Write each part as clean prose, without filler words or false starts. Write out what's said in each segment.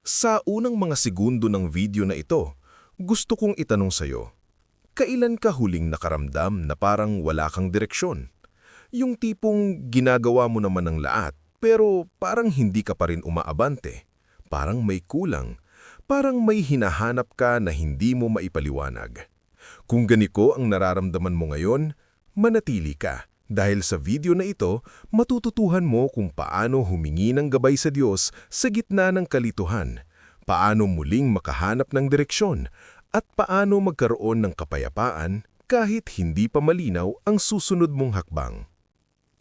Sa unang mga segundo ng video na ito, gusto kong itanong sa'yo, kailan ka huling nakaramdam na parang wala kang direksyon? Yung tipong ginagawa mo naman ang lahat, pero parang hindi ka pa rin umaabante. Parang may kulang. Parang may hinahanap ka na hindi mo maipaliwanag. Kung ganito ang nararamdaman mo ngayon, manatili ka. Dahil sa video na ito, matututuhan mo kung paano humingi ng gabay sa Diyos sa gitna ng kalituhan, paano muling makahanap ng direksyon, at paano magkaroon ng kapayapaan kahit hindi pa malinaw ang susunod mong hakbang.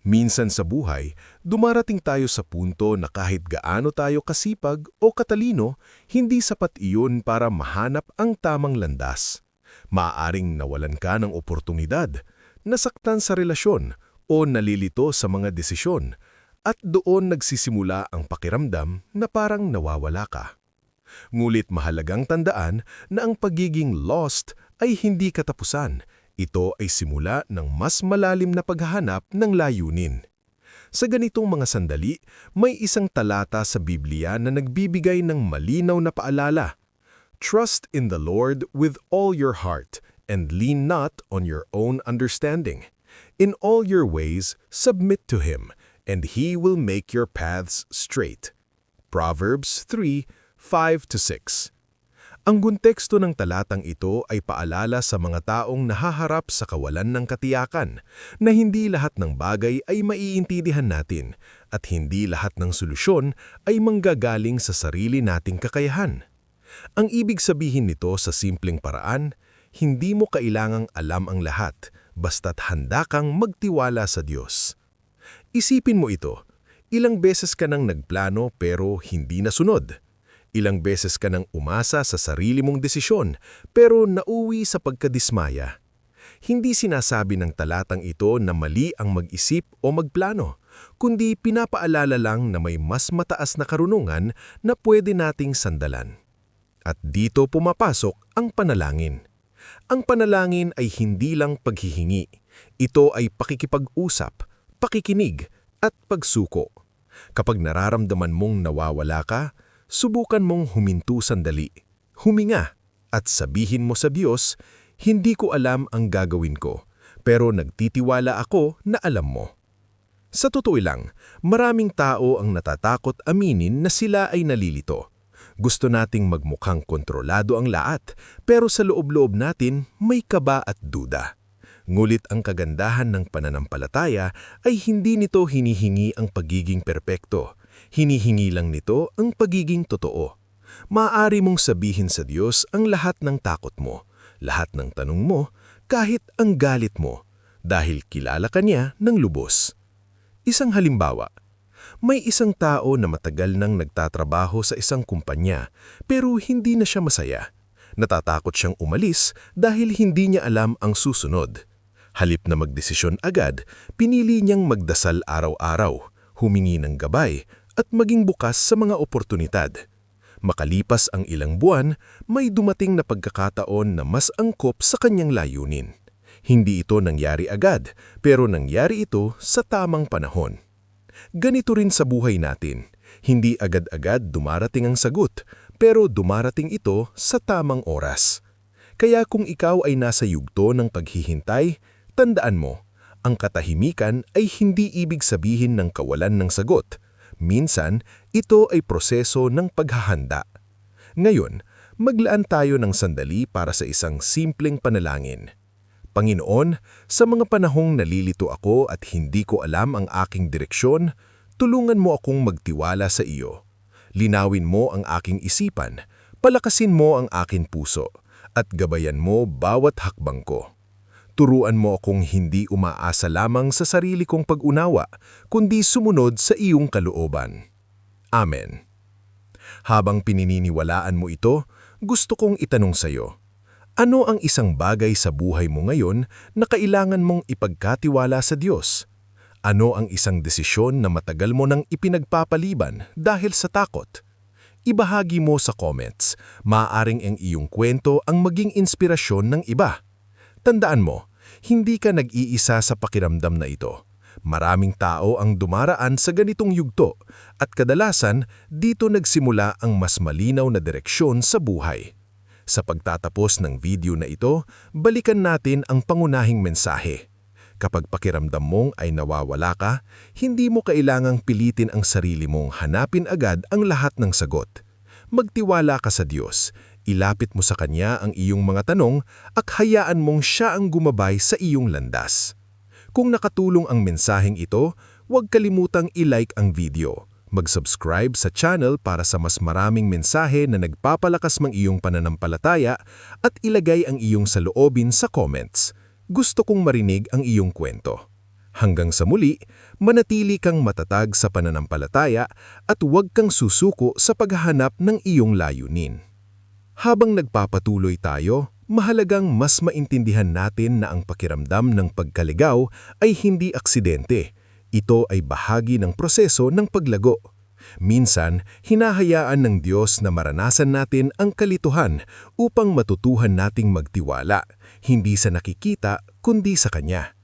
Minsan sa buhay, dumarating tayo sa punto na kahit gaano tayo kasipag o katalino, hindi sapat iyon para mahanap ang tamang landas. Maaaring nawalan ka ng oportunidad, nasaktan sa relasyon o nalilito sa mga desisyon, at doon nagsisimula ang pakiramdam na parang nawawala ka. Ngulit mahalagang tandaan na ang pagiging lost ay hindi katapusan. Ito ay simula ng mas malalim na paghahanap ng layunin. Sa ganitong mga sandali, may isang talata sa Biblia na nagbibigay ng malinaw na paalala. Trust in the Lord with all your heart and lean not on your own understanding. In all your ways, submit to Him, and He will make your paths straight. Proverbs 3:5-6. Ang konteksto ng talatang ito ay paalala sa mga taong nahaharap sa kawalan ng katiyakan na hindi lahat ng bagay ay maiintindihan natin at hindi lahat ng solusyon ay manggagaling sa sarili nating kakayahan. Ang ibig sabihin nito sa simpleng paraan, hindi mo kailangang alam ang lahat, basta't handa kang magtiwala sa Diyos. Isipin mo ito, ilang beses ka nang nagplano pero hindi nasunod. Ilang beses ka nang umasa sa sarili mong desisyon pero nauwi sa pagkadismaya. Hindi sinasabi ng talatang ito na mali ang mag-isip o magplano, kundi pinapaalala lang na may mas mataas na karunungan na pwede nating sandalan. At dito pumapasok ang panalangin. Ang panalangin ay hindi lang paghihingi. Ito ay pakikipag-usap, pakikinig, at pagsuko. Kapag nararamdaman mong nawawala ka, subukan mong huminto sandali, huminga, at sabihin mo sa Diyos, hindi ko alam ang gagawin ko, pero nagtitiwala ako na alam mo. Sa totoo lang, maraming tao ang natatakot aminin na sila ay nalilito. Gusto nating magmukhang kontrolado ang lahat, pero sa loob-loob natin may kaba at duda. Ngulit ang kagandahan ng pananampalataya ay hindi nito hinihingi ang pagiging perpekto. Hinihingi lang nito ang pagiging totoo. Maaari mong sabihin sa Diyos ang lahat ng takot mo, lahat ng tanong mo, kahit ang galit mo, dahil kilala ka niya ng lubos. Isang halimbawa, may isang tao na matagal nang nagtatrabaho sa isang kumpanya pero hindi na siya masaya. Natatakot siyang umalis dahil hindi niya alam ang susunod. Halip na magdesisyon agad, pinili niyang magdasal araw-araw, humingi ng gabay at maging bukas sa mga oportunidad. Makalipas ang ilang buwan, may dumating na pagkakataon na mas angkop sa kanyang layunin. Hindi ito nangyari agad, pero nangyari ito sa tamang panahon. Ganito rin sa buhay natin. Hindi agad-agad dumarating ang sagot, pero dumarating ito sa tamang oras. Kaya kung ikaw ay nasa yugto ng paghihintay, tandaan mo, ang katahimikan ay hindi ibig sabihin ng kawalan ng sagot. Minsan, ito ay proseso ng paghahanda. Ngayon, maglaan tayo ng sandali para sa isang simpleng panalangin. Panginoon, sa mga panahong nalilito ako at hindi ko alam ang aking direksyon, tulungan mo akong magtiwala sa iyo. Linawin mo ang aking isipan, palakasin mo ang aking puso, at gabayan mo bawat hakbang ko. Turuan mo akong hindi umaasa lamang sa sarili kong pag-unawa, kundi sumunod sa iyong kalooban. Amen. Habang pinininiwalaan mo ito, gusto kong itanong sa iyo, ano ang isang bagay sa buhay mo ngayon na kailangan mong ipagkatiwala sa Diyos? Ano ang isang desisyon na matagal mo nang ipinagpapaliban dahil sa takot? Ibahagi mo sa comments. Maaaring ang iyong kwento ang maging inspirasyon ng iba. Tandaan mo, hindi ka nag-iisa sa pakiramdam na ito. Maraming tao ang dumaraan sa ganitong yugto at kadalasan dito nagsimula ang mas malinaw na direksyon sa buhay. Sa pagtatapos ng video na ito, balikan natin ang pangunahing mensahe. Kapag pakiramdam mong ay nawawala ka, hindi mo kailangang pilitin ang sarili mong hanapin agad ang lahat ng sagot. Magtiwala ka sa Diyos, ilapit mo sa Kanya ang iyong mga tanong at hayaan mong Siya ang gumabay sa iyong landas. Kung nakatulong ang mensaheng ito, huwag kalimutang i-like ang video. Mag-subscribe sa channel para sa mas maraming mensahe na nagpapalakas ng iyong pananampalataya at ilagay ang iyong saloobin sa comments. Gusto kong marinig ang iyong kwento. Hanggang sa muli, manatili kang matatag sa pananampalataya at huwag kang susuko sa paghahanap ng iyong layunin. Habang nagpapatuloy tayo, mahalagang mas maintindihan natin na ang pakiramdam ng pagkaligaw ay hindi aksidente. Ito ay bahagi ng proseso ng paglago. Minsan, hinahayaan ng Diyos na maranasan natin ang kalituhan upang matutuhan nating magtiwala, hindi sa nakikita kundi sa Kanya.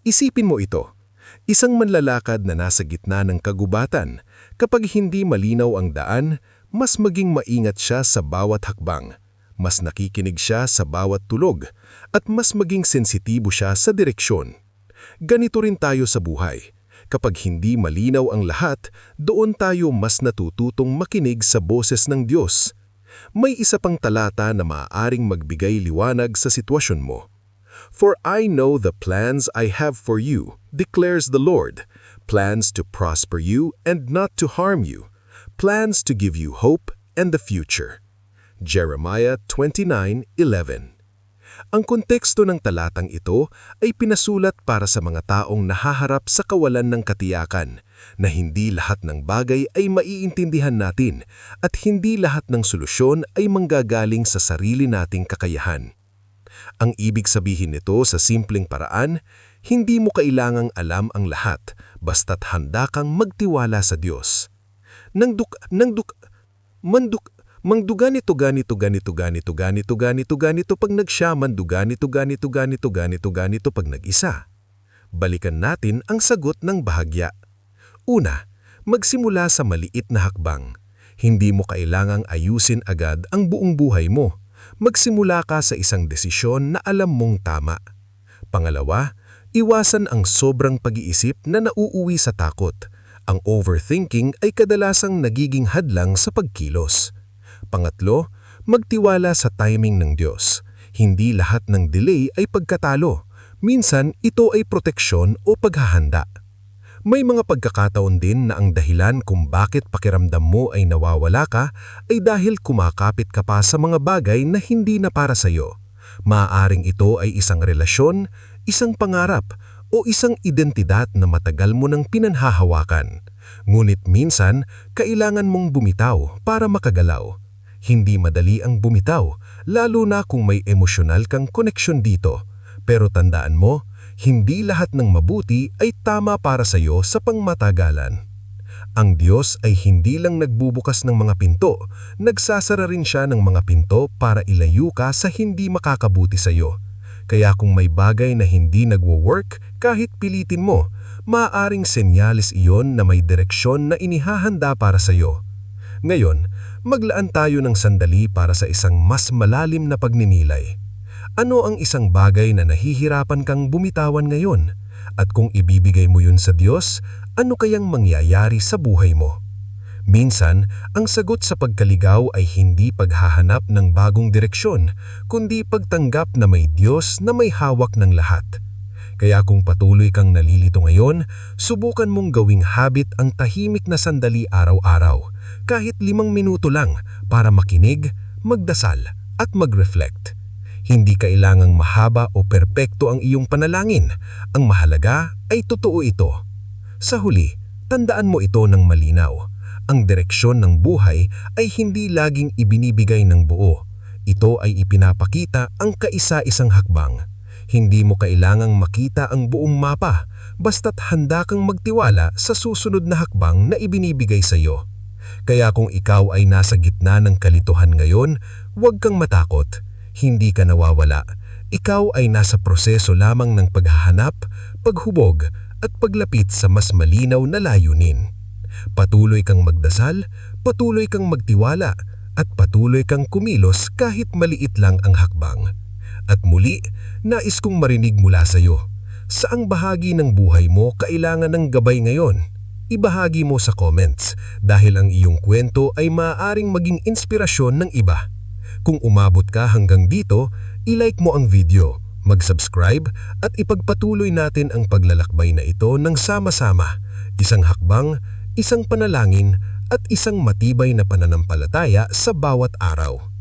Isipin mo ito, isang manlalakad na nasa gitna ng kagubatan, kapag hindi malinaw ang daan, mas maging maingat siya sa bawat hakbang. Mas nakikinig siya sa bawat tulog, at mas maging sensitibo siya sa direksyon. Ganito rin tayo sa buhay. Kapag hindi malinaw ang lahat, doon tayo mas natututong makinig sa boses ng Diyos. May isa pang talata na maaaring magbigay liwanag sa sitwasyon mo. For I know the plans I have for you, declares the Lord, plans to prosper you and not to harm you, plans to give you hope and the future. Jeremiah 29:11. Ang konteksto ng talatang ito ay pinasulat para sa mga taong nahaharap sa kawalan ng katiyakan, na hindi lahat ng bagay ay maiintindihan natin at hindi lahat ng solusyon ay manggagaling sa sarili nating kakayahan. Ang ibig sabihin nito sa simpleng paraan, hindi mo kailangang alam ang lahat, basta't handa kang magtiwala sa Diyos. Mangduga nito ganito pag nagsya, manduga nito ganito pag nag-isa. Balikan natin ang sagot ng bahagya. Una, magsimula sa maliit na hakbang. Hindi mo kailangang ayusin agad ang buong buhay mo. Magsimula ka sa isang desisyon na alam mong tama. Pangalawa, iwasan ang sobrang pag-iisip na nauuwi sa takot. Ang overthinking ay kadalasang nagiging hadlang sa pagkilos. Pangatlo, magtiwala sa timing ng Diyos. Hindi lahat ng delay ay pagkatalo. Minsan, ito ay proteksyon o paghahanda. May mga pagkakataon din na ang dahilan kung bakit pakiramdam mo ay nawawala ka ay dahil kumakapit ka pa sa mga bagay na hindi na para sa iyo. Maaaring ito ay isang relasyon, isang pangarap, o isang identidad na matagal mo nang pinanhahawakan. Ngunit minsan, kailangan mong bumitaw para makagalaw. Hindi madali ang bumitaw, lalo na kung may emosyonal kang koneksyon dito. Pero tandaan mo, hindi lahat ng mabuti ay tama para sa iyo sa pangmatagalan. Ang Diyos ay hindi lang nagbubukas ng mga pinto, nagsasara rin siya ng mga pinto para ilayo ka sa hindi makakabuti sa iyo. Kaya kung may bagay na hindi nagwo-work, kahit pilitin mo, maaaring senyales iyon na may direksyon na inihahanda para sa iyo. Ngayon, maglaan tayo ng sandali para sa isang mas malalim na pagninilay. Ano ang isang bagay na nahihirapan kang bumitawan ngayon? At kung ibibigay mo yun sa Diyos, ano kayang mangyayari sa buhay mo? Minsan, ang sagot sa pagkaligaw ay hindi paghahanap ng bagong direksyon, kundi pagtanggap na may Diyos na may hawak ng lahat. Kaya kung patuloy kang nalilito ngayon, subukan mong gawing habit ang tahimik na sandali araw-araw, kahit 5 minuto lang, para makinig, magdasal, at mag-reflect. Hindi kailangang mahaba o perpekto ang iyong panalangin. Ang mahalaga ay totoo ito. Sa huli, tandaan mo ito ng malinaw. Ang direksyon ng buhay ay hindi laging ibinibigay ng buo. Ito ay ipinapakita ang kaisa-isang hakbang. Hindi mo kailangang makita ang buong mapa, basta't handa kang magtiwala sa susunod na hakbang na ibinibigay sa iyo. Kaya kung ikaw ay nasa gitna ng kalituhan ngayon, huwag kang matakot. Hindi ka nawawala. Ikaw ay nasa proseso lamang ng paghahanap, paghubog, at paglapit sa mas malinaw na layunin. Patuloy kang magdasal, patuloy kang magtiwala, at patuloy kang kumilos kahit maliit lang ang hakbang. At muli, nais kong marinig mula sa iyo. Saang bahagi ng buhay mo kailangan ng gabay ngayon? Ibahagi mo sa comments dahil ang iyong kwento ay maaaring maging inspirasyon ng iba. Kung umabot ka hanggang dito, i-like mo ang video, mag-subscribe at ipagpatuloy natin ang paglalakbay na ito ng sama-sama. Isang hakbang, isang panalangin at isang matibay na pananampalataya sa bawat araw.